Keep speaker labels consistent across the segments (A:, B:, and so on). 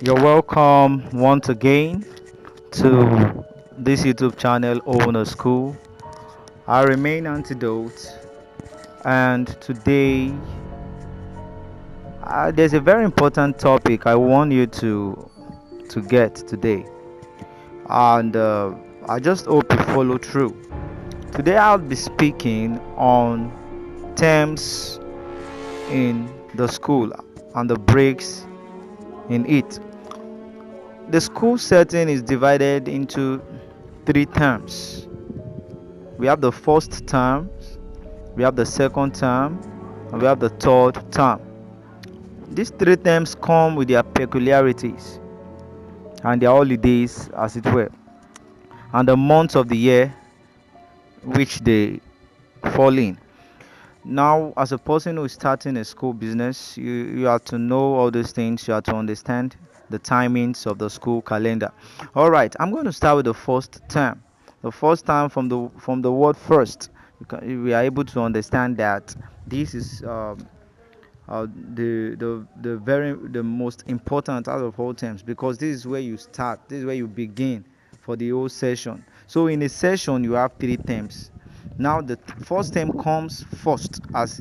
A: You're welcome once again to this YouTube channel, Owner School. I remain Antidote, and today there's a very important topic I want you to get today, and I just hope you follow through. Today, I'll be speaking on terms in the school and the breaks in it. The school setting is divided into three terms. We have the first term, we have the second term, and we have the third term. These three terms come with their peculiarities and their holidays, as it were, and the months of the year which they fall in. Now, as a person who is starting a school business, you have to know all these things. You have to understand the timings of the school calendar. All right, I'm going to start with the first term. The first term from the word first, we are able to understand that this is the most important out of all terms, because this is where you start. This is where you begin for the whole session. So in a session, you have three terms. Now the first term comes first, as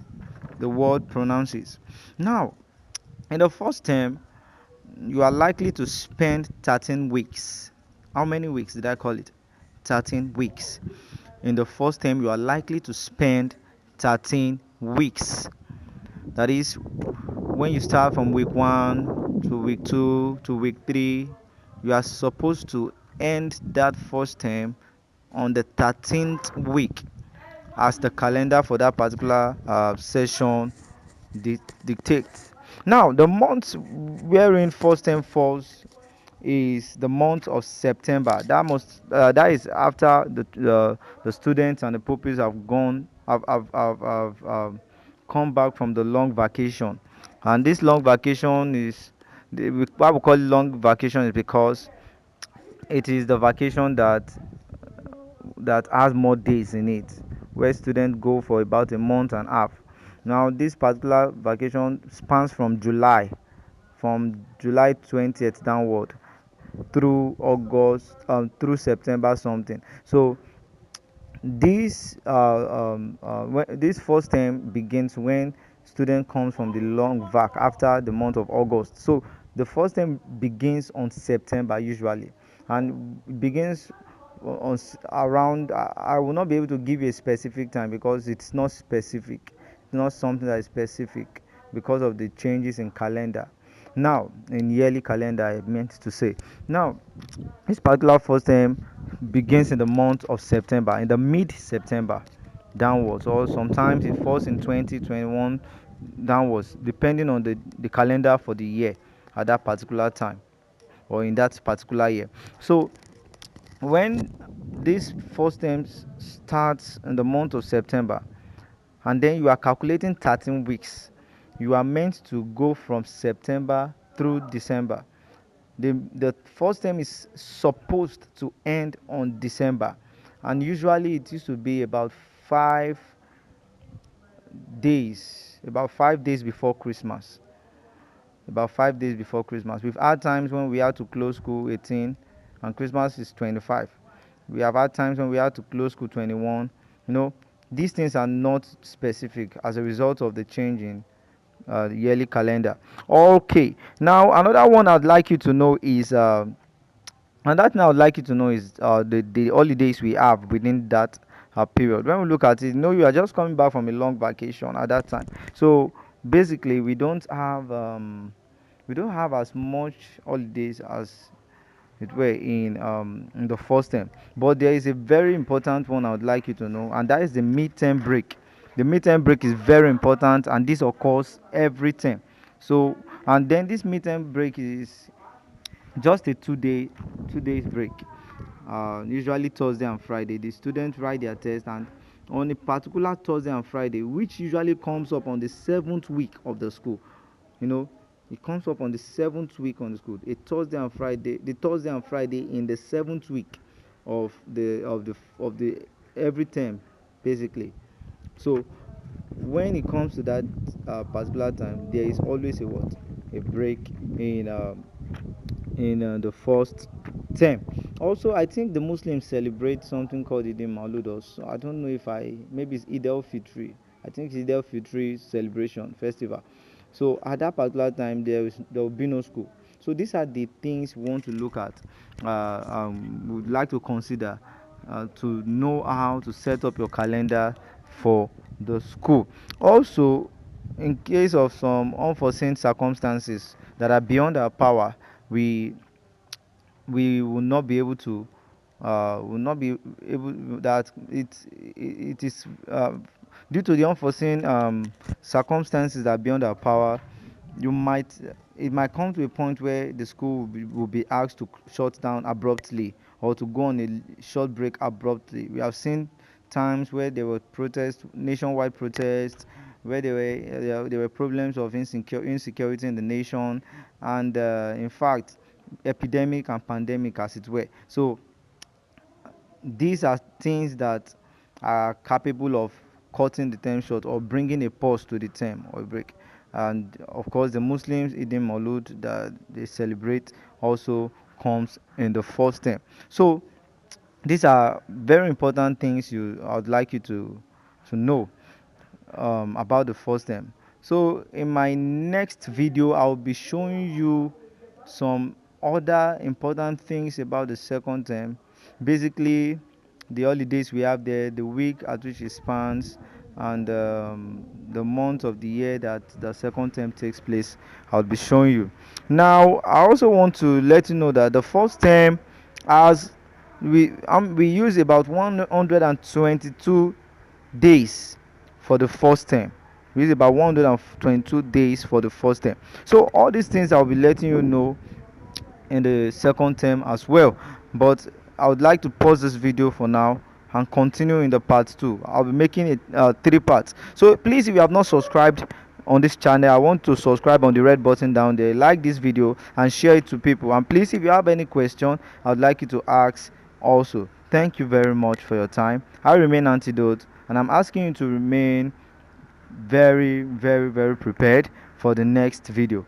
A: the word pronounces. Now, in the first term, you are likely to spend 13 weeks. How many weeks did I call it? 13 weeks. In the first term, you are likely to spend 13 weeks. That is, when you start from week 1 to week 2 to week 3, you are supposed to end that first term on the 13th week, as the calendar for that particular session dictates. Now, the month wherein first term falls is the month of September. That is after the students and the pupils have gone have come back from the long vacation, and this long vacation is why we call it long vacation is because it is the vacation that has more days in it, where students go for about a month and a half. Now, this particular vacation spans from July 20th downward through August, through September something. So this first term begins when student comes from the long vac after the month of August. So the first term begins on September usually, and begins around. I will not be able to give you a specific time because it's not specific. It's not something that is specific because of the changes in calendar. Now, in yearly calendar, I meant to say. Now, this particular first term begins in the month of September, in the mid September downwards, or sometimes it falls in 2021 downwards, depending on the calendar for the year at that particular time or in that particular year. So, when this first term starts in the month of September, and then you are calculating 13 weeks, you are meant to go from September through December. The first term is supposed to end on December, and usually it used to be about 5 days, about 5 days before Christmas. About 5 days before Christmas. We've had times when we had to close school 18 and Christmas is 25. We have had times when we had to close school 21. You know, these things are not specific as a result of the change in yearly calendar. Okay, now another one I'd like you to know is another thing I would like you to know is the holidays we have within that period. When we look at it, you are just coming back from a long vacation at that time. So basically, we don't have as much holidays as it were in the first term. But there is a very important one I would like you to know, and that is the midterm break. The midterm break is very important, and this occurs every term. So, and then this midterm break is just a 2 days break. Usually Thursday and Friday, the students write their test, and on a particular Thursday and Friday, which usually comes up on the seventh week of the school, you know, it comes up on the seventh week on the school. The Thursday and Friday in the seventh week of the every term, basically. So when it comes to that particular time, there is always a what? A break in in the first term. Also, I think the Muslims celebrate something called Eid al-Maulud. Also, I don't know if maybe it's Eid al-Fitri. I think it's Eid al-Fitri celebration festival. So at that particular time, there will be no school. So these are the things we want to look at. We would like to consider to know how to set up your calendar for the school. Also, in case of some unforeseen circumstances that are beyond our power, we we will not be able to will not be able that it is due to the unforeseen circumstances that are beyond our power. You might It might come to a point where the school will be asked to shut down abruptly or to go on a short break abruptly. We have seen times where there were protests, nationwide protests, where there were problems of insecurity in the nation, and in fact, epidemic and pandemic, as it were. So these are things that are capable of cutting the term short or bringing a pause to the term or a break. And of course, the Muslims, Eid Maulud, that they celebrate also comes in the first term. So these are very important things I would like you to know about the first term. So in my next video, I'll be showing you some other important things about the second term. Basically, the holidays we have there, the week at which it spans, and the month of the year that the second term takes place. I'll be showing you. Now, I also want to let you know that the first term has we use about 122 days for the first term. We use about 122 days for the first term. So all these things I'll be letting you know in the second term as well. But I would like to pause this video for now and continue in the part 2. I'll be making it 3 parts. So please, if you have not subscribed on this channel, I want to subscribe on the red button down there, like this video and share it to people. And please, if you have any question, I would like you to ask also. Thank you very much for your time. I remain Antidote, and I'm asking you to remain very, very, very prepared for the next video.